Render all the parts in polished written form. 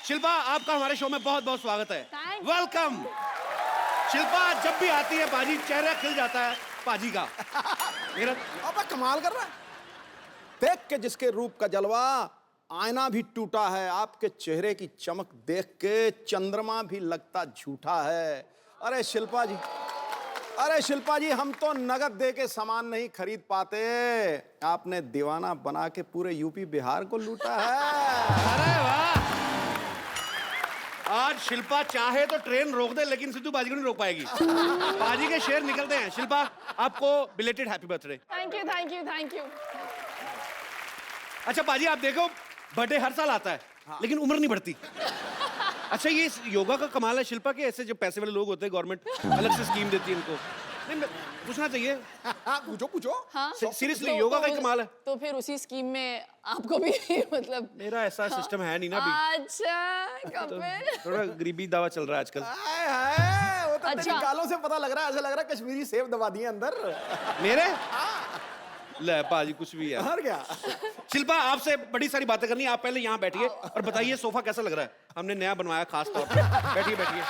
शिल्पा, आपका हमारे शो में बहुत बहुत स्वागत है। Thank you. वेलकम। शिल्पा जब भी आती है पाजी चेहरा खिल जाता है पाजी का। मेरा अब कमाल कर रहा है। देख के जिसके रूप का जलवा आईना भी टूटा है, आपके चेहरे की चमक देख के चंद्रमा भी लगता झूठा है। अरे शिल्पा जी, अरे शिल्पा जी, हम तो नगद दे के सामान नहीं खरीद पाते, आपने दीवाना बना के पूरे यूपी बिहार को लूटा है। अरे वाह, आज शिल्पा चाहे तो ट्रेन रोक दे लेकिन सिद्धू बाजी को नहीं रोक पाएगी। बाजी के शेर निकलते हैं। शिल्पा, आपको belated happy birthday. Thank you thank you thank you. अच्छा बाजी, आप देखो बर्थडे हर साल आता है लेकिन उम्र नहीं बढ़ती। अच्छा, ये योगा का कमाल है शिल्पा के। ऐसे जो पैसे वाले लोग होते हैं गवर्नमेंट अलग से स्कीम देती है इनको। नहीं, पूछना चाहिए। पूछो पूछो। हाँ सीरियसली योगा का ही कमाल है। तो फिर उसी स्कीम में आपको भी मतलब मेरा ऐसा सिस्टम है नहीं ना अभी। अच्छा कपिल, थोड़ा गरीबी दावा चल रहा है आजकल। हाय हाय, वो तो अच्छा। तेरी गालों से पता लग रहा है, ऐसा लग रहा है कश्मीरी सेब दबा दिए अंदर। मेरे ले पाजी कुछ भी है। और क्या। शिल्पा, आपसे बड़ी सारी बातें करनी है। आप पहले यहाँ बैठिए और बताइए सोफा कैसा लग रहा है। हमने नया बनवाया खास तौर पे। बैठिए बैठिए।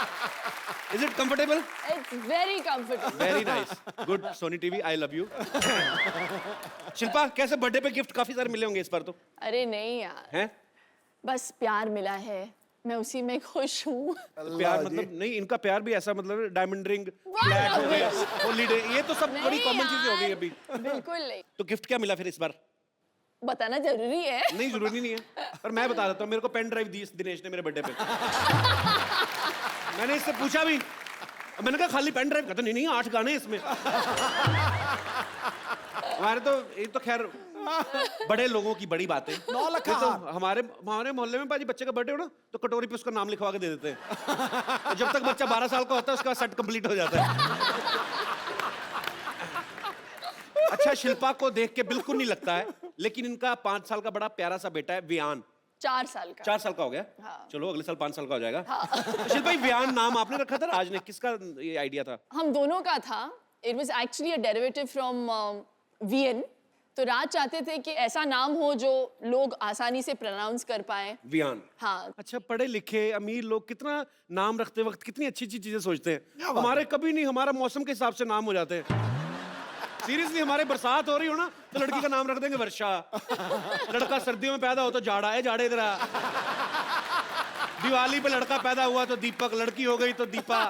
Is it comfortable? It's very comfortable. Very nice, good. Sony TV, I love you. Shilpa, कैसे बर्थडे पे गिफ्ट काफी सारे मिले होंगे इस बार तो? अरे नहीं यार, हैं? बस प्यार मिला है, मैं उसी में खुश हूँ। प्यार मतलब नहीं, इनका प्यार भी ऐसा मतलब डायमंड रिंग, वाह, फ्लैट हो गया, रमेश। हॉलीडे, ये तो सब बड़ी नहीं कॉमन चीजें हो गई यार, अभी। बिल्कुल नहीं। तो गिफ्ट क्या मिला फिर इस बार? बताना जरूरी है? नहीं, जरूरी नहीं है, पर मैं बता देता हूँ। मेरे को पेन ड्राइव दी दिनेश ने मेरे बर्थडे पे। मैंने इससे पूछा भी, मैंने कहा खाली पेन ड्राइव? कहता नहीं 8 गाने इसमें। हमारे तो ये तो खैर बड़े लोगों की बड़ी बात है। 9 लाख तो हमारे मोहल्ले में बाजी बच्चे का बर्थडे हो ना तो कटोरी पे उसका नाम लिखवा के दे देते हैं। तो जब तक बच्चा 12 साल का होता है उसका सेट कंप्लीट हो जाता है। अच्छा, शिल्पा को देख के बिल्कुल नहीं लगता है, लेकिन इनका 5 साल का बड़ा प्यारा सा बेटा है वियान। 4 साल का। 4 साल का हो गया। हाँ। चलो अगले साल 5 साल का हो जाएगा। हाँ। तो शिल्पा, वियान नाम आपने रखा था राज ने, किसका ये आइडिया था? हम दोनों का था। It was actually a derivative from VN. तो राज चाहते थे कि ऐसा नाम हो जो लोग आसानी से प्रोनाउंस कर पाए। वियान। हाँ। अच्छा, पढ़े लिखे अमीर लोग कितना नाम रखते वक्त कितनी अच्छी अच्छी चीजें सोचते हैं। हमारे कभी नहीं, हमारा मौसम के हिसाब से नाम हो जाते हैं। सीरियसली, हमारे बरसात हो रही हो ना तो लड़की का नाम रख देंगे वर्षा। लड़का सर्दियों में पैदा हो तो जाड़ा है, जाड़े इधर आ। दिवाली पे लड़का पैदा हुआ तो दीपक, लड़की हो गई तो दीपा।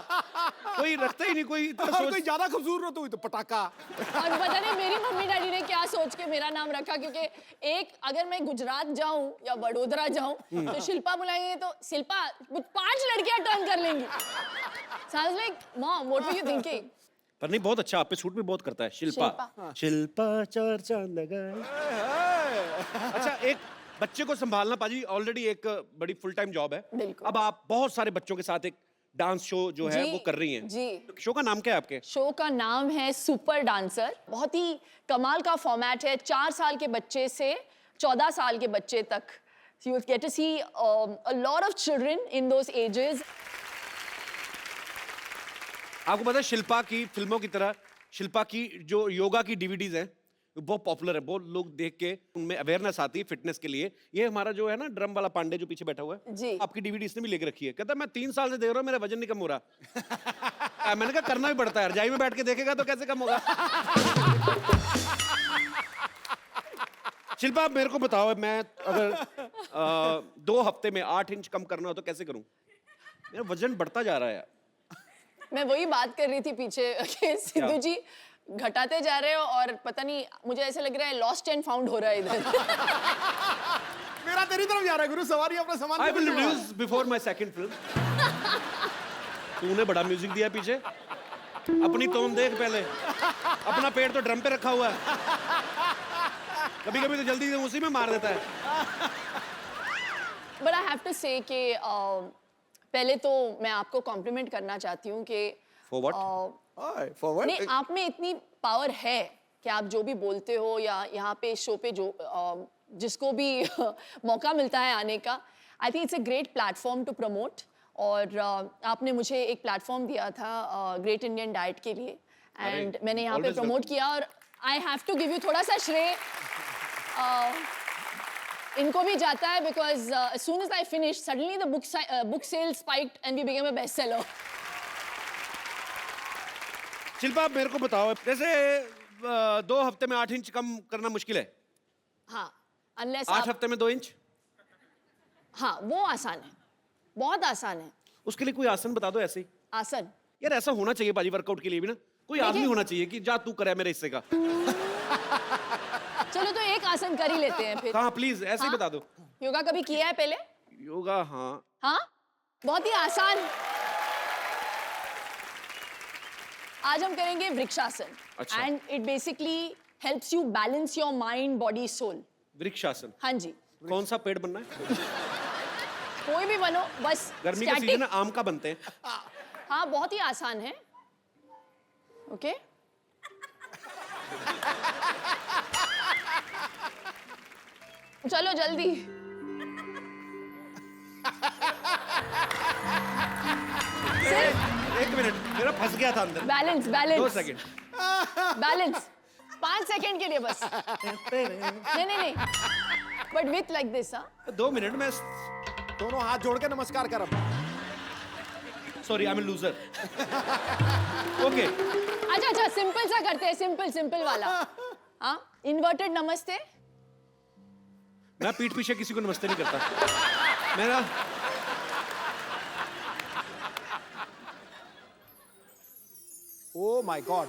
कोई रखता ही नहीं कोई। और कोई ज्यादा खूबसूरत हुई तो पटाखा। और पता नहीं मेरी मम्मी डैडी ने क्या सोच के मेरा नाम रखा, क्योंकि एक अगर मैं गुजरात जाऊं या वडोदरा जाऊं तो शिल्पा बुलाएंगे तो शिल्पा 5 लड़कियां टर्न कर लेंगी। Sounds like, Mom, what were you thinking? पर नहीं, बहुत अच्छा, आप पे सूट भी बहुत करता है। शिल्पा शिल्पा 4 चांद लगाए। अच्छा, एक बच्चे को संभालना पाजी ऑलरेडी एक बड़ी फुल टाइम जॉब है। बिल्कुल। अब आप बहुत सारे बच्चों के साथ एक डांस शो जो है जी, वो कर रही हैं। जी। तो शो का नाम क्या है आपके? शो का नाम है सुपर डांसर। बहुत ही कमाल का फॉर्मेट है। 4 साल के बच्चे से 14 साल के बच्चे तक। So you get to see a lot of children in those ages. आपको पता है शिल्पा की फिल्मों की तरह शिल्पा की जो योगा की डीवीडीज हैं बहुत पॉपुलर है। बहुत लोग देख के उनमें अवेयरनेस आती है फिटनेस के लिए। ये हमारा जो है ना ड्रम वाला पांडे जो पीछे बैठा हुआ है, जी। आपकी डीवीडी इसने भी लेके रखी है। कहता है मैं 3 साल से देख रहा हूँ, मेरा वजन नहीं कम हो रहा। मैंने कहा करना भी पड़ता है, रजाई में बैठ के देखेगा तो कैसे कम होगा। शिल्पा, मेरे को बताओ, मैं अगर 2 हफ्ते में 8 इंच कम करना हो तो कैसे करूं? मेरा वजन बढ़ता जा रहा है। मैं वही बात कर रही थी पीछे कि सिद्धू जी घटाते जा रहे हो और पता नहीं, मुझे ऐसा लग रहा है लॉस्ट एंड फाउंड हो रहा है इधर। मेरा तेरी तरफ जा रहा है गुरु, सवारी अपना सामान। I will reduce before my second film. तूने बड़ा म्यूजिक दिया पीछे। अपनी टोन देख पहले। अपना पेड़ तो ड्रम पे रखा हुआ है। कभी कभी तो जल्दी से उसी में मार देता है। बट आई हैव टू से कि पहले तो मैं आपको कॉम्प्लीमेंट करना चाहती हूँ कि For what? फॉरवर्ड। नहीं, आप में इतनी पावर है कि आप जो भी बोलते हो या यहाँ पे शो पे जो जिसको भी मौका मिलता है आने का, I think it's a great platform to promote. और आपने मुझे एक प्लेटफॉर्म दिया था ग्रेट इंडियन डाइट के लिए, एंड मैंने यहाँ पे always प्रमोट किया। और I have to give you थोड़ा सा श्रेय। इनको भी जाता है because as soon as I finished, suddenly the book sales spiked and we became a bestseller. Shilpa आप मेरे को बताओ, जैसे 2 हफ्ते में 8 इंच कम करना मुश्किल है, हाँ, unless 8 हफ्ते में 2 इंच, हाँ, वो आसान है, बहुत आसान है। उसके लिए कोई आसन बता दो ऐसे ही। आसन यार ऐसा होना चाहिए बाजी, वर्कआउट के लिए भी ना कोई आदमी होना चाहिए कि जा तू करे मेरे हिस्से का। चलो तो एक आसन कर ही लेते हैं फिर। हाँ प्लीज ऐसे ही हाँ? बता दो। योगा कभी किया है पहले? योगा हाँ। हाँ, बहुत ही आसान। आज हम करेंगे वृक्षासन। अच्छा। And it basically helps you balance your mind, body, soul. Vrikshasana. हाँ जी, कौन सा पेड़ बनना है? कोई भी बनो, बस गर्मी का static। सीजन है, आम का बनते हैं। हाँ, बहुत ही आसान है। ओके चलो जल्दी। एक मिनट, मेरा फंस गया था अंदर। Balance 2 balance second. Balance 5 second के लिए बस। नहीं नहीं नहीं, बट विथ लाइक दिस। हाँ, 2 मिनट में। दोनों हाथ जोड़ के नमस्कार कर। Sorry I am loser. Okay अच्छा अच्छा, सिंपल सा करते हैं, सिंपल सिंपल वाला। हाँ, इन्वर्टेड नमस्ते। मैं पीठ पीछे किसी को नमस्ते नहीं करता। मेरा ओ माय गॉड।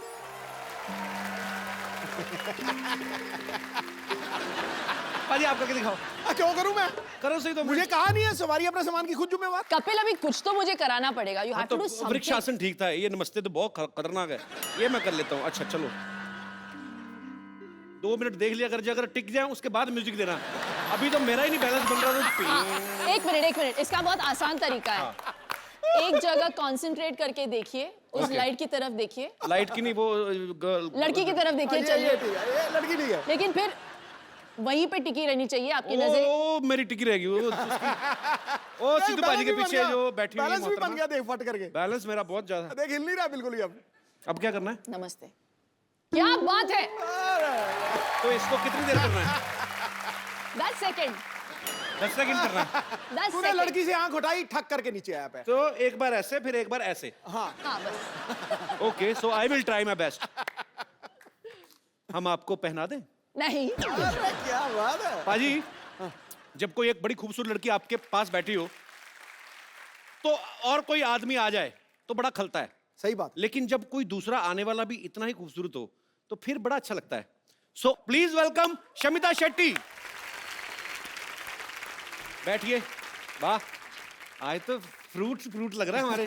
बाजी आप करके दिखाओ। क्यों करूं मैं? करो सही तो। मुझे कहा नहीं है सवारी अपने सामान की खुद जिम्मेवार। कपिल, अभी कुछ तो मुझे कराना पड़ेगा। यू हैव तो टू डू समथिंग। वृक्षासन ठीक था, ये नमस्ते तो बहुत खतरनाक है, ये मैं कर लेता हूँ। अच्छा चलो 2 मिनट देख लिया, अगर टिक जाए उसके बाद म्यूजिक देना। अभी तो मेरा ही नहीं बैलेंस बन रहा तो। एक मिनट, इसका बहुत आसान तरीका है। एक जगह कंसंट्रेट करके देखिए, उस Okay. लाइट की तरफ देखिए। लाइट की नहीं, वो लड़की की तरफ देखिए। चलिए, ये लड़की नहीं है। लेकिन फिर वहीं पे टिकी रहनी चाहिए आपकी नजर। ओ मेरी टिकी रहेगी वो ओ सिद्धू पाजी के पीछे जो बैठी हुई है बैलेंस भी बन मोहतरमा। गया, देख फट करके। बैलेंस मेरा बहुत ज्यादा। देख हिल नहीं रहा बिल्कुल ही अब क्या करना है? नमस्ते। क्या बात है। तो इसको कितनी देर करना है? 10 सेकंड। 10 सेकंड करना है। 10 तूने सेकंड। लड़की से आंख उठाई, ठक करके नीचे आया पे। तो एक बार ऐसे, फिर एक बार ऐसे। हाँ हाँ बस। Okay so I will try my best. हम आपको पहना दें? नहीं, अरे क्या बात है। पाजी, जब कोई एक बड़ी खूबसूरत लड़की आपके पास बैठी हो तो और कोई आदमी आ जाए तो बड़ा खलता है। सही बात। लेकिन जब कोई दूसरा आने वाला भी इतना ही खूबसूरत हो तो फिर बड़ा अच्छा लगता है। So please welcome Shamita Shetty. बैठिए। वाह, आज तो फ्रूट लग रहा है हमारे।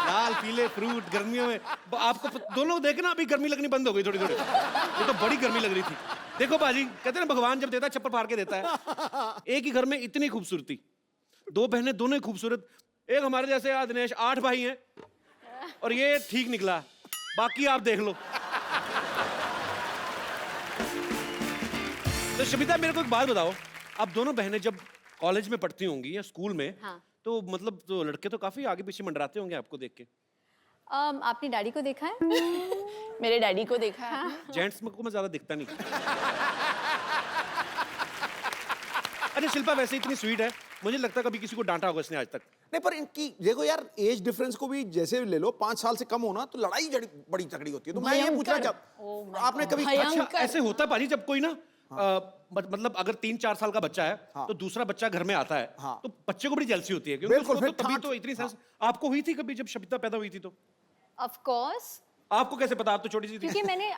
लाल पीले फ्रूट गर्मियों में। आपको दोनों देखे ना, अभी गर्मी लगनी बंद हो गई थोड़ी थोड़ी। ये तो बड़ी गर्मी लग रही थी। देखो बाजी, कहते हैं ना भगवान जब देता है चप्पल फाड़ के देता है। एक ही घर में इतनी खूबसूरती, 2 बहनें दोनों ही खूबसूरत। एक हमारे जैसे दिनेश 8 भाई हैं और ये ठीक निकला, बाकी आप देख लो। तो शमिता मेरे को एक बात बताओ, आप दोनों बहनें जब कॉलेज में पढ़ती होंगी या स्कूल में, हाँ। तो मतलब तो लड़के तो काफी आगे पीछे मंडराते होंगे आपको देख के। आपने डैडी को देखा है? मेरे डैडी को देखा है। जेंट्स में को मैं ज्यादा दिखता नहीं। अच्छा शिल्पा वैसे इतनी स्वीट है, मुझे लगता है कभी किसी को डांटा होगा इसने आज तक। नहीं पर इनकी देखो यार, एज डिफरेंस को भी जैसे ले लो, 5 साल से कम होना तो लड़ाई बड़ी तगड़ी होती है। तो मैं ये पूछना भयंकर। चाहता, आपने कभी भयंकर। अच्छा ऐसे होता है पाजी, जब कोई ना मतलब अगर 3-4 साल का बच्चा है तो दूसरा बच्चा घर में आता है तो बच्चे को बड़ी जेलसी होती है, क्योंकि बिल्कुल, उसको फिर तो तभी ठाठ- तो इतनी सेंस। आपको हुई थी कभी जब शमिता पैदा हुई थी तो? ऑफ कोर्स, आपको कैसे पता, आप तो छोटी सी थी। क्योंकि मैंने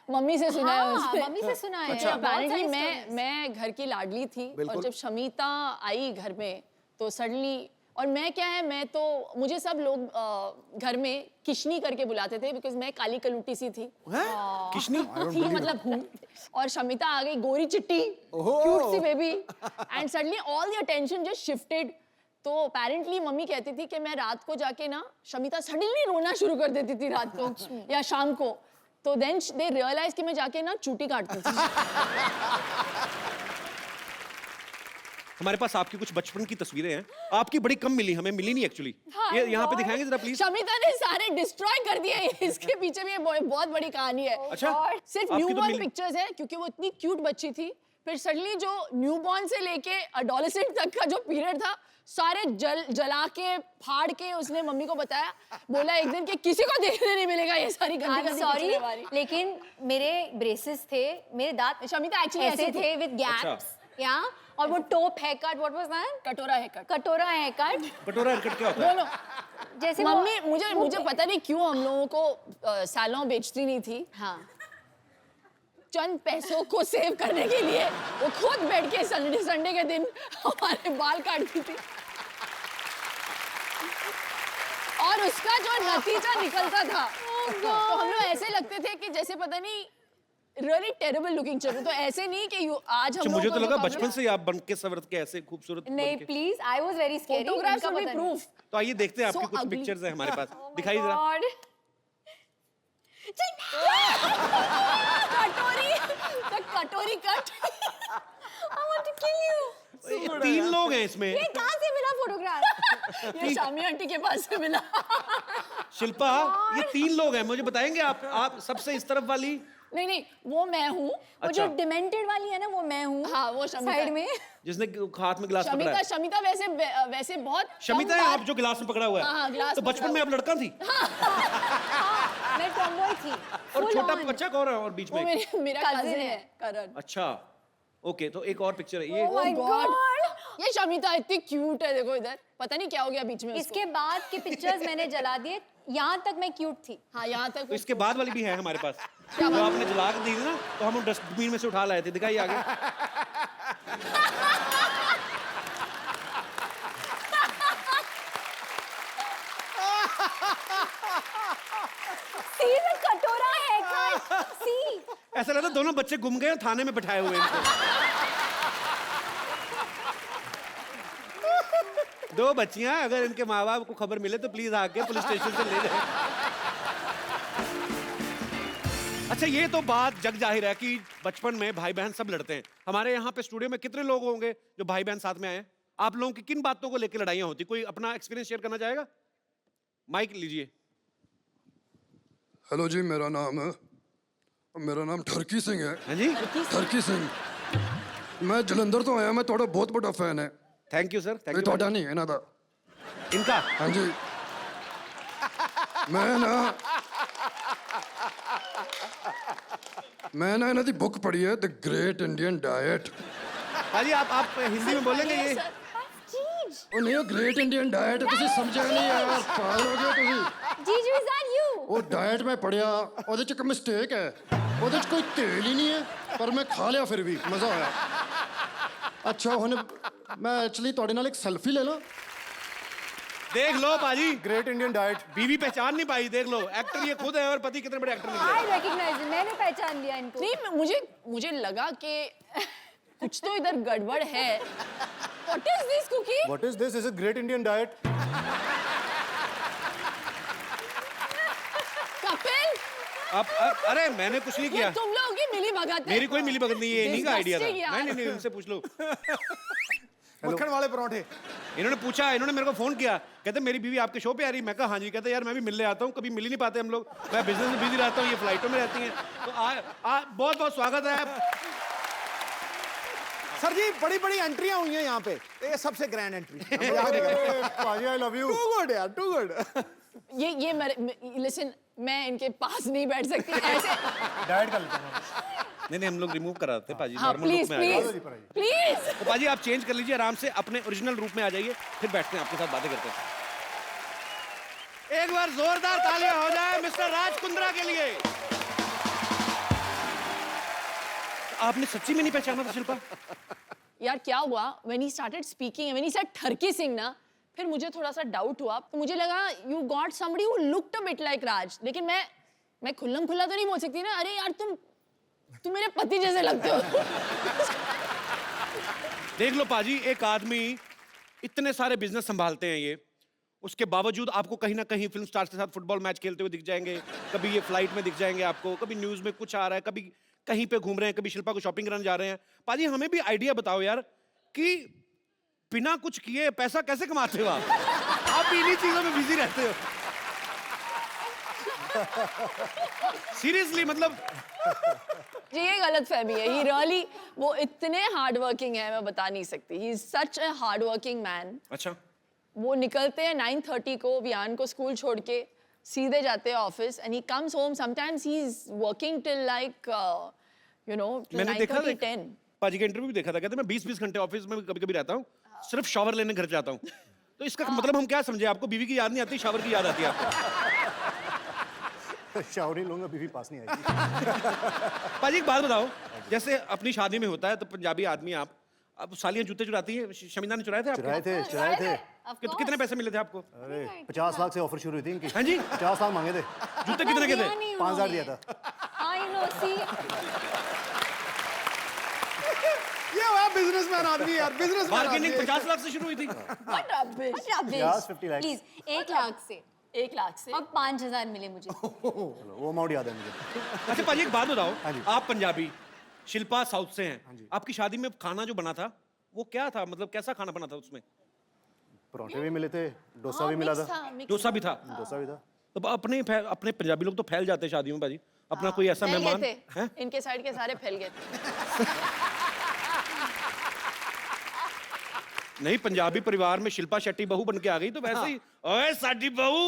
मम्मी से सुना है हाँ, उससे। मम्मी से सुना है। अच्छा, बहुत apparently सारी मैं stories। मैं घर की लाडली थी और बिल्कुल। जब शमिता आई घर में तो सडनली, और मैं क्या है, मैं तो मुझे सब लोग घर में किशनी करके बुलाते थे बिकॉज मैं काली कलूटी सी थी। किशनी? थी मतलब हूँ। और शमिता आ गई गोरी चिट्टी, ओहो। क्यूट सी baby, and suddenly all the attention just shifted. तो अपेरेंटली मम्मी कहती थी कि मैं रात को जाके ना, शमिता सडनली रोना शुरू कर देती थी रात को या शाम को, तो देन दे रियलाइज कि मैं जाके ना चूटी काटती थी। हमारे पास आपकी कुछ बचपन की तस्वीरें हैं, आपकी बड़ी कम मिली, हमें मिली नहीं एक्चुअली। ये यहाँ पे दिखाएंगे जरा प्लीज। शमिता ने सारे डिस्ट्रॉय कर दिए। इसके पीछे भी ये बहुत बड़ी कहानी है। अच्छा, सिर्फ आपकी न्यू तो बॉर्न मिली- पिक्चर्स है क्योंकि वो इतनी क्यूट बच्ची थी, फिर सडनली जो न्यूबॉर्न से लेके एडोलेसेंट तक का जो पीरियड था सारे जला के फाड़ के उसने मम्मी को बताया, बोला एक दिन कि किसी को देखने नहीं मिलेगा ये सारी गंदी सॉरी, लेकिन मेरे ब्रेसेस थे, मेरे दांत शमिता एक्चुअली ऐसे थे विद गैप्स, या और वो top hair cut, what was that? कटोरा है कट। कटोरा हेयर कट, कटोरा हेयर कट क्या होता है? दोनों जैसे मम्मी मुझे पता नहीं क्यों हम लोगों को सैलून बेचती नहीं थी। हाँ, चंद पैसों को सेव करने के लिए वो खुद बैठ के संडे के दिन हमारे बाल काटती थी और उसका जो नतीजा निकलता था तो हम लोग ऐसे लगते थे कि जैसे पता नहीं रियली टेरेबल लुकिंग चाहिए। तो ऐसे नहीं कि आज हम अच्छा, लोगों मुझे को तो जो लगा problem- बचपन से ही आप बन के संवर के ऐसे खूबसूरत बन नहीं के। Please, I was very scary. Photographs will be proof। तो आइए देखते हैं आपकी So कुछ ugly। पिक्चर्स हैं हमारे पास, दिखाइए जरा। कटोरी the कटोरी cut I want to kill you. ये 3 लोग हैं इसमें। ये कहाँ से मिला फोटोग्राफ? ये शामी आंटी के पास से मिला। शिल्पा, ये 3 लोग हैं, मुझे बताएंगे आप सबसे इस तरफ वाली? नहीं वो मैं हूँ। वो जो डिमेंटेड वाली है ना, वो मैं हूँ। हाँ, वो शमिता साइड है। में। जिसने हाथ में गिलास पकड़ा शमिता है। शमिता वैसे बहुत शमिता है आप जो गिलास में पकड़ा हुआ है? हाँ, गिलास तो में बचपन पकड़ा में आप लड़का थी? हाँ, मैं टॉमबॉय थी। और Full छोटा on। बच्चा कौन है और बीच वो में? मेरा Cousin कजिन है। है करण। अच्छा, ओके, तो एक और पिक्चर है ये। Oh my God। ये शमिता इतनी क्यूट है, देखो इधर, पता नहीं क्या हो गया बीच में उसको। इसके बाद के पिक्चर्स मैंने जला दिए, यहाँ तक मैं क्यूट थी। हाँ, यहाँ तक तो इसके बाद वाली भी है हमारे पास। क्या तो बात? आपने जला के दी ना, तो हम डस्टबिन में से उठा लाए थे, दिखाइए आगे। See the कटोरा haircut. See। ऐसा लगता है दोनों बच्चे गुम गए और थाने में बिठाए हुए हैं इनको। दो बच्चियां, अगर इनके माँ बाप को खबर मिले तो प्लीज आके पुलिस स्टेशन से ले जाए। अच्छा, ये तो बात जग जाहिर है कि बचपन में भाई बहन सब लड़ते हैं। हमारे यहाँ पे स्टूडियो में कितने लोग होंगे जो भाई बहन साथ में आए हैं? आप लोगों की किन बातों को लेकर लड़ाइयाँ होती? कोई अपना एक्सपीरियंस शेयर करना चाहेगा? माइक लीजिए। हेलो जी, मेरा नाम ठरकी सिंह है। हाँ जी, ठरकी सिंह, मैं जलंधर तो आया, मैं थोड़ा बहुत बड़ा फैन है। थैंक यू सर, थैंक नहीं यू। थोड़ा नहीं है ना था। इनका हाँ जी, मैं ना इन्हों दी बुक पढ़ी है, द ग्रेट इंडियन डाइट। हाँ जी, आप हिंदी में बोलेंगे ये? Jeej, ਉਹ ਨਹੀਂ, ਉਹ ਗ੍ਰੇਟ ਇੰਡੀਅਨ ਡਾਈਟ ਤੁਸੀਂ ਸਮਝਿਆ ਨਹੀਂ ਯਾਰ, ਪਾਗਲ ਹੋ ਗਏ ਤੁਸੀਂ। Jeju, is that you? ਉਹ ਡਾਈਟ ਮੈਂ ਪੜਿਆ, ਉਹਦੇ ਚ ਇੱਕ ਮਿਸਟੇਕ ਹੈ, ਉਹਦੇ ਚ ਕੋਈ ਤੇਲ ਹੀ ਨਹੀਂ ਹੈ, ਪਰ ਮੈਂ ਖਾ ਲਿਆ ਫਿਰ ਵੀ ਮਜ਼ਾ ਆਇਆ। ਅੱਛਾ, ਹੁਣ ਮੈਂ ਐਕਚੁਅਲੀ ਤੁਹਾਡੇ ਨਾਲ ਇੱਕ ਸੈਲਫੀ ਲੈ ਲਾਂ? देख लो पाजी, ग्रेट इंडियन डाइट। बीवी पहचान नहीं पाई, देख लो, एक्टर ये खुद है और पति कितने बड़े एक्टर निकले। I recognize it. मैंने पहचान लिया इनको। नहीं, मुझे लगा कि कुछ तो इधर गड़बड़ है। What is this cookie? What is this? Is it great Indian diet? Kapil, अरे मैंने कुछ नहीं ये किया, तुम लोगों की मिली भगत है। मेरी कोई मिली भगत नहीं है, इन्हीं का आइडिया था। Disgusting यार। नहीं, इनसे पूछ लो। मक्खन वाले पराठे। इन्होंने पूछा, इन्होंने मेरे को फोन किया, कहते मेरी बीवी आपके शो पे आ रही। मैं कहा हाँ जी। कहते यार मैं भी मिलने आता हूँ, कभी मिल ही नहीं पाते हम लोग, मैं बिजनेस में बिजी रहता हूँ, ये फ्लाइटों में रहती हैं। तो बहुत बहुत स्वागत है। सर जी, बड़ी बड़ी एंट्रियां हुई हैं यहाँ पे, ये सबसे ग्रैंड एंट्री। पाजी I love you. Too good यार, टू गुड। ये लिसन, मैं इनके पास नहीं बैठ सकती ऐसे। डाइट कर लेता हूं। नहीं, हम लोग रिमूव करा देते पाजी, हाँ, नॉर्मल लुक प्लीज में आ जाइए। Please please. तो पाजी आप चेंज कर लीजिए आराम से, अपने ओरिजिनल रूप में आ जाइए, फिर बैठते हैं आपके साथ बातें करते हैं। एक बार जोरदार तालियां हो जाए मिस्टर राज कुंद्रा के लिए। आपने सच्ची में नहीं पहचाना था शिल्पा? यार क्या हुआ, when he started speaking, when he said ठरकी Singh ना, फिर मुझे थोड़ा सा डाउट हुआ। तो मुझे लगा you got somebody who looked a bit like राज, लेकिन मैं खुल्लम खुल्ला तो नहीं बोल सकती ना, अरे यार तुम मेरे पति जैसे लगते हो। देख लो पाजी, एक आदमी इतने सारे बिजनेस संभालते हैं ये, उसके बावजूद आपको कहीं ना कहीं फिल्म स्टार्स के साथ फुटबॉल मैच खेलते हुए दिख जाएंगे, कभी ये फ्लाइट में दिख जाएंगे आपको, कभी न्यूज में कुछ आ रहा है, कभी कहीं पे घूम रहे हैं, कभी शिल्पा को शॉपिंग कराने जा रहे हैं। पाजी हमें भी आइडिया बताओ यार कि बिना कुछ किए पैसा कैसे कमाते हो आप भी इन्हीं चीजों में बिजी रहते हो। सीरियसली मतलब जी ये गलत फहमी है। ही रियली वो इतने हार्ड वर्किंग है, मैं बता नहीं सकती। He is such a hard working man. अच्छा वो निकलते हैं 9:30 को वियान को स्कूल छोड़ के, सीधे जाते हैं office, and he comes home sometimes he is working till like you know मैंने देखा 9:30 था 10। पाजी का इंटरव्यू भी देखा था, कहते मैं 20-20 घंटे ऑफिस में कभी कभी रहता हूँ, सिर्फ शावर लेने घर जाता हूँ। तो इसका मतलब हम क्या समझे, आपको बीवी की याद नहीं आती, शावर की याद आती है आपको? शावर ही लूंगा, बीवी पास नहीं आएगी। पाजी एक बात बताओ, जैसे अपनी शादी में होता है तो पंजाबी आदमी आप, अब सालियां जूते चुराती हैं, शमीना ने चुराए थे आपके? चुराए थे। कितने पैसे मिले थे आपको? अरे 50 लाख से ऑफर शुरू हुई थी इनकी। हाँ जी 50 लाख मांगे थे, जूते कितने के थे? 5000 दिया था। आई नो सी ये हुआ बिजनेसमैन आदमी यार, बिजनेसमैन बार्गेनिंग 50 लाख से शुरू हुई थी। What rubbish! 50 lakh. Please 1 lakh से 1 लाख से अब 5000 मिले मुझे। चलो वो अमाउंट याद है मुझे। अच्छा पाजी एक बात बताओ, हाँ जी। आप पंजाबी, शिल्पा साउथ से हैं, आपकी शादी में खाना जो बना था वो क्या था, मतलब कैसा खाना बना था उसमें? पराठे भी मिले थे, डोसा भी मिला था। डोसा भी था। डोसा भी था। तो अपने पंजाबी लोग तो फैल जाते हैं शादियों में पाजी, अपना कोई ऐसा फैल मेहमान गए है? थे, इनके साइड के सारे फैल गए थे। नहीं, पंजाबी परिवार में शिल्पा शेट्टी बहू बन के आ गई तो वैसे ही ओए साडी बहू।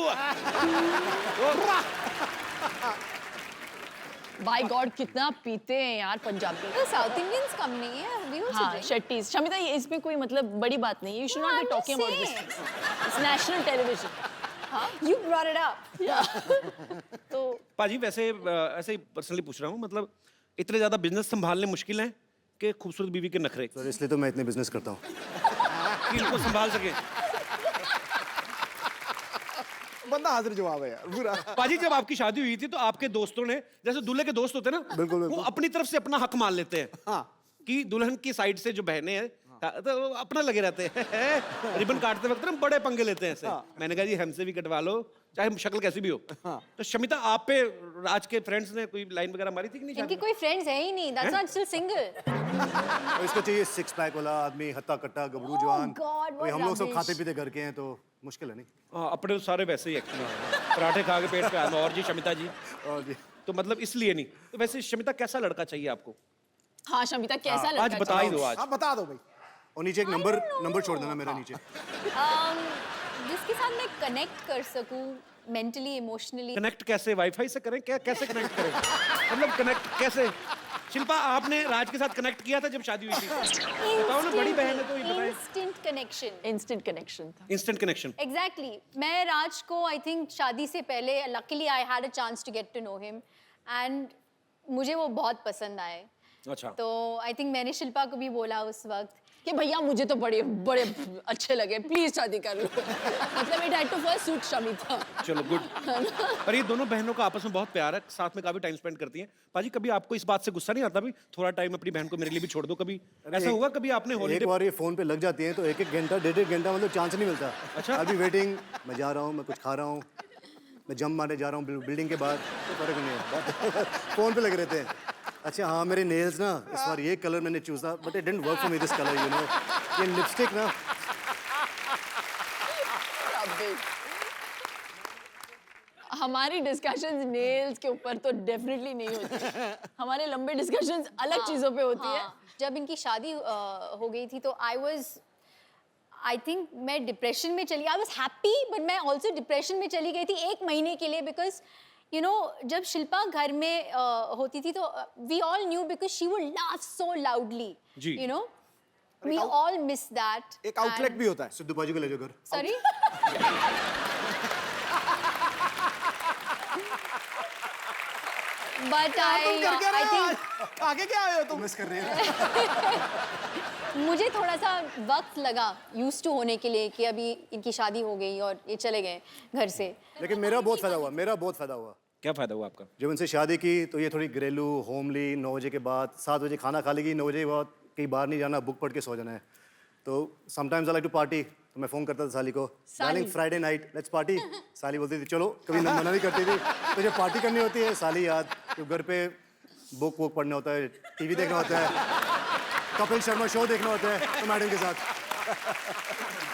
बाय गॉड कितना पीते हैं यार पंजाबी। तो साउथ इंडियंस कम नहीं है, we also हाँ drink. शेट्टीज। शमिता ये इसमें कोई मतलब बड़ी बात नहीं है, you should not be I'm talking just about this. saying. It's national television. You brought it up. तो पाजी वैसे ऐसे ही पर्सनली पूछ रहा हूँ, मतलब इतने ज्यादा बिजनेस संभालने मुश्किल है कि खूबसूरत बीवी के नखरे सर इसलिए तो मैं इतने बिजनेस करता हूँ। कि इनको संभाल सके। बंदा हाजिर जवाब है यार पूरा। पाजी जब आपकी शादी हुई थी तो आपके दोस्तों ने, जैसे दूल्हे के दोस्त होते हैं ना, बिल्कुल, वो अपनी तरफ से अपना हक मान लेते हैं कि दुल्हन की साइड से जो बहनें हैं तो वो अपना लगे रहते हैं। रिबन काटते वक्त ना बड़े पंगे लेते हैं ऐसे। मैंने कहा जी हमसे भी कटवा लो, चाहे शक्ल कैसी भी हो। तो शमिता आप पे राज के फ्रेंड्स ने कोई लाइन वगैरह मारी थी कि नहीं शादी इनकी में? कोई फ्रेंड्स है ही नहीं, that's why I'm still single. और इसको चाहिए 6 पैक वाला आदमी, हत्ता कट्टा गबरू जवान। God, what हम लोग सब rubbish. खाते पीते घर के हैं तो मुश्किल है नहीं। हाँ अपने तो सारे वैसे ही एक्चुअली, पराठे खा के पेट पे आना। और जी शमिता जी, और जी तो मतलब इसलिए नहीं। तो वैसे शमिता कैसा लड़का चाहिए आपको? हाँ शमिता कैसा आज लड़का बता ही दो आज। आप बता दो भाई। और नीचे एक नंबर छोड़ देना मेरा नीचे। जिसके साथ मैं कनेक्ट कर सकूं मेंटली, इमोशनली। कनेक्ट कैसे, वाईफाई से करें क्या, कैसे कनेक्ट करें? मतलब कनेक्ट कैसे? शिल्पा आपने राज के साथ कनेक्ट किया था जब शादी हुई थी? बताओ ना, बड़ी बहन है तो ये बताएं। Instant connection. इंस्टेंट कनेक्शन था। Instant connection. एग्जैक्टली मैं राज को आई थिंक शादी से पहले luckily I had a chance to get to know him and मुझे वो बहुत पसंद आए। अच्छा तो आई थिंक मैंने शिल्पा को भी बोला उस वक्त कि भैया मुझे तो बड़े बड़े अच्छे लगे, प्लीज शादी कर लो। मतलब it had to first suit Shamita. चलो गुड। पर ये दोनों बहनों का आपस में बहुत प्यार है, साथ में काफी टाइम स्पेंड करती हैं। पाजी कभी आपको इस बात से गुस्सा नहीं आता भी थोड़ा टाइम अपनी बहन को मेरे लिए भी छोड़ दो? कभी ऐसा हुआ कभी आपने एक हॉलीडे? बार ये फोन पे लग जाती हैं तो 1-1 घंटा 1.5 घंटा मतलब चांस नहीं मिलता। अच्छा। अभी वेटिंग, मैं जा रहा हूँ, मैं कुछ खा रहा हूँ, मैं जंप मारने जा रहा हूँ बिल्डिंग के बाहर, तो फर्क नहीं है। फोन पे लगे रहते हैं। अच्छा हाँ मेरे नेल्स ना इस बार ये कलर मैंने चूज़ था but it didn't work for me this colour, you know. ये लिपस्टिक ना हमारी डिस्कशंस नेल्स के ऊपर तो डेफिनेटली नहीं होती। हमारे लंबे डिस्कशंस अलग चीजों पे होती है। जब इनकी शादी हो गई थी तो आई थिंक मैं डिप्रेशन में चली, आई वॉज हैप्पी बट मैं ऑल्सो डिप्रेशन में चली गई थी 1 महीने के लिए बिकॉज यू नो जब शिल्पा घर में होती थी तो we all knew because she would laugh so loudly, जी। You know we all miss that. एक आउटलेट भी होता है। सिद्धू बाजी को ले जाओ घर। सॉरी बट आई थिंक आगे क्या आए हो तुम? मिस कर रही है। मुझे थोड़ा सा वक्त लगा यूज टू होने के लिए कि अभी इनकी शादी हो गई और ये चले गए घर से। लेकिन मेरा बहुत फायदा हुआ, मेरा बहुत फायदा हुआ। क्या फायदा हुआ आपका? जब इनसे शादी की तो ये थोड़ी घरेलू, होमली, 9 बजे के बाद 7 बजे खाना खा लेगी, 9 बजे के बाद कहीं बाहर नहीं जाना, बुक पढ़ के सो जाना है। तो sometimes I like to party, तो मैं फ़ोन करता था साली को, darling Friday night let's party. साली बोलती थी चलो, कभी मना नहीं करती थी। तो जब पार्टी करनी होती है साली याद, तो घर पे बुक वुक पढ़ना होता है, टीवी देखना होता है, कपिल शर्मा शो देखना होता है तो मैडम के साथ।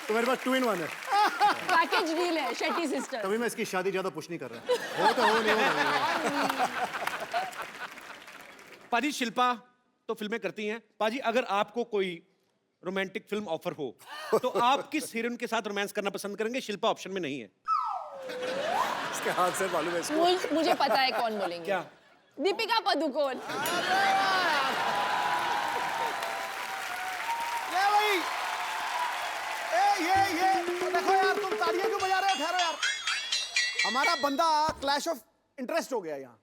तो मेरे पास 2 in 1 है। पैकेज डील है शेट्टी सिस्टर। तभी मैं इसकी शादी ज्यादा पुश नहीं कर रहा। हो तो हो, नहीं हो नहीं। पाजी शिल्पा तो फिल्में करती हैं। पाजी अगर आपको कोई रोमांटिक फिल्म ऑफर हो तो आप किस हीरोइन के साथ रोमांस करना पसंद करेंगे? शिल्पा ऑप्शन में नहीं है। इसके हाथ से मालूम है इसको। मुझे पता है कौन बोलेंगे। क्या? दीपिका पादुकोण। ये भाई, ये देखो यार, तुम तालियां क्यों बजा रहे हो? ठहरो यार, हमारा बंदा क्लैश ऑफ इंटरेस्ट हो गया यहाँ।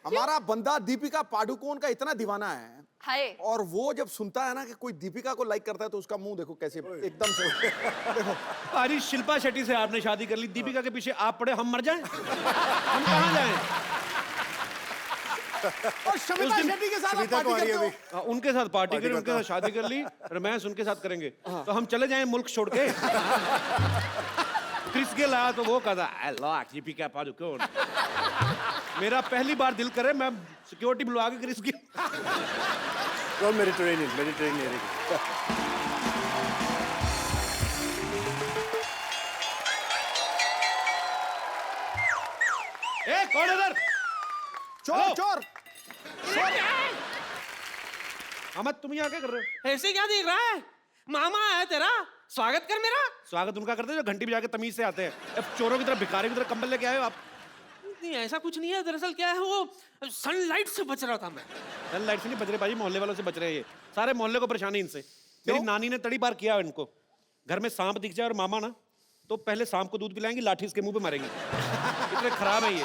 हमारा बंदा दीपिका पादुकोण का इतना दीवाना है, हाय। और वो जब सुनता है ना कि कोई दीपिका को लाइक करता है तो उसका मुंह देखो कैसे एकदम से देखो। पाजी शिल्पा शेट्टी से आपने शादी कर ली, दीपिका के पीछे आप पड़े, हम मर जाएं? हम कहाँ जाएं? और शमिता शेट्टी के साथ आप शमिता को पार्टी आ रही है करते हो। हाँ, उनके साथ पार्टी करें, उनके साथ शादी कर ली, रोमांस उनके साथ करेंगे। तो हम चले जाएं मुल्क छोड़ के? क्रिस गेल आया तो वो कहता आई लाइक दीपिका पादुकोण। मेरा पहली बार दिल करे मैं सिक्योरिटी बुलवा के क्रिस गेल। Mediterranean area. ए कौन है इधर? चोर हेलो। चोर अहमद तुम यहाँ क्या कर रहे हो? ऐसे क्या देख रहा है? मामा आया तेरा, स्वागत कर मेरा। स्वागत उनका करते हैं जो घंटी बजा के तमीज से आते हैं। अब चोरों की तरह भिखारी की तरह कंबल लेके आए हो आप। नहीं ऐसा कुछ नहीं है, दरअसल क्या है वो सनलाइट से बच रहा था मैं। लाइट से नहीं बच रहे भाई, मोहल्ले वालों से बच रहे हैं। ये सारे मोहल्ले को परेशानी इनसे। मेरी नानी ने तड़ी बार किया इनको। घर में सांप दिख जाए और मामा ना तो पहले सांप को दूध पिलाएंगी, लाठी इसके मुंह पे मारेंगी। इतने खराब है ये।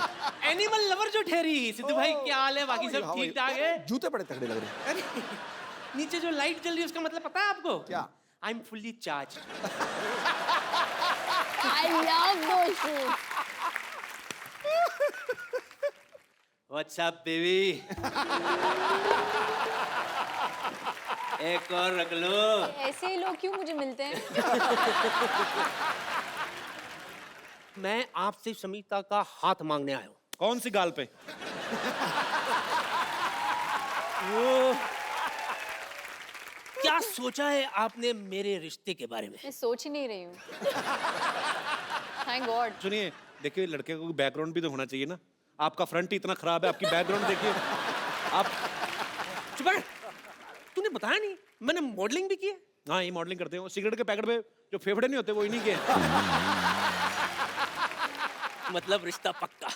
एनिमल लवर जो ठहरी। सिद्धू भाई क्या हाल है? बाकी सब ठीक ठाक है? जूते बड़े तगड़े लग रहे हैं। अरे नीचे जो लाइट जल रही है उसका मतलब पता है आपको? क्या? I am fully charge. I love those shoes. What's up baby? एक और रख लो। ऐसे ही लोग क्यों मुझे मिलते हैं? मैं आपसे शमिता का हाथ मांगने आया हूँ। कौन सी गाल पे? वो क्या सोचा है आपने मेरे रिश्ते के बारे में? मैं सोच ही नहीं रही हूँ। Thank God. सुनिए, देखिए लड़के को बैकग्राउंड भी तो होना चाहिए ना। आपका फ्रंट ही इतना खराब है, आपकी बैकग्राउंड देखिए आप। चुप कर। तूने बताया नहीं मैंने मॉडलिंग भी की है। हाँ ये मॉडलिंग करते हो। सिगरेट के पैकेट पे जो फेफड़े नहीं होते वो इन्हीं के हैं। मतलब रिश्ता पक्का।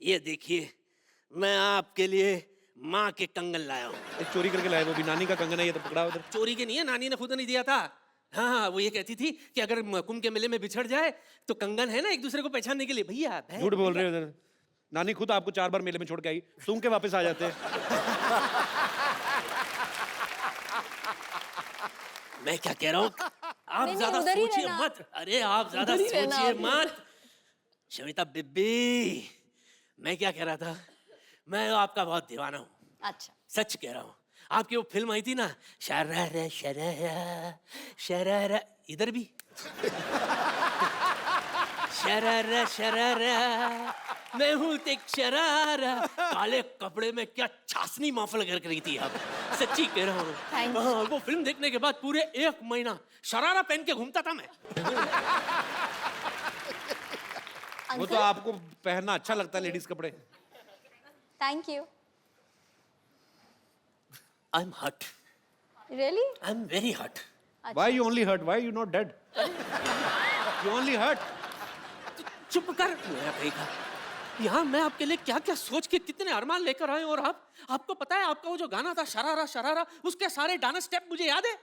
ये देखिए मैं आपके लिए माँ के कंगन लाया हूँ। एक चोरी करके लाए, वो भी नानी का कंगन है, ये तो पकड़ा उधर। चोरी के नहीं है, नानी ने खुद नहीं दिया था। हाँ वो ये कहती थी कि अगर कुंभ के मेले में बिछड़ जाए तो कंगन है ना एक दूसरे को पहचानने के लिए। भैया झूठ बोल रहे हो उधर। नानी खुद आपको 4 बार मेले में छोड़ के आई, सूंघ के वापस आ जाते हैं। मैं क्या कह रहा हूँ, आप नहीं, ज्यादा उधर ही सोचिए रहना। मत। अरे आप ज्यादा उधर ही रहना सोचिए आप। मत। शमिता बिब्बी, मैं क्या कह रहा था, मैं आपका बहुत दीवाना हूँ। अच्छा। सच कह रहा हूँ। आपकी वो फिल्म आई थी ना, शरारा शरारा शरारा, इधर भी शरारा शरारा, मैं हूँ एक शरारा। काले कपड़े में क्या छासनी महफिल कर रही थी आप। सच्ची कह रहा हूँ। Thank you. हाँ, वो फिल्म देखने के बाद पूरे 1 महीना शरारा पहन के घूमता था मैं। वो तो आपको पहनना अच्छा लगता है, लेडीज कपड़े। Thank you. I am hot. Really? I am very hot. Why you only hurt? Why you not dead? You only hurt. चुप कर मेरा कहेगा। यहाँ मैं आपके लिए क्या क्या सोच के कितने अरमान लेकर आए, और आपको पता है आपका वो जो गाना था शरारा शरारा, उसके सारे डांस स्टेप मुझे याद है।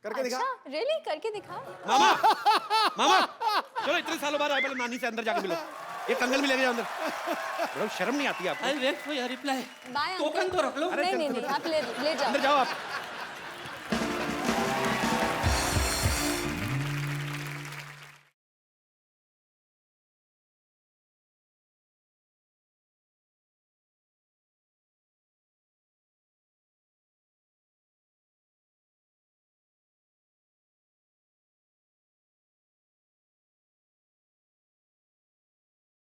करके दिखा। अच्छा, रियली? करके दिखा। मामा, मामा, चलो इतने सालों बाद आए, पहले नानी से अंदर जाके मिलो। ये कंगन भी लेके जाओ अंदर। बड़ा शर्म नहीं आती आपको? I wait for your reply. Bye token तो रख लो। नहीं, आप ले जाओ। अंदर जाओ आप।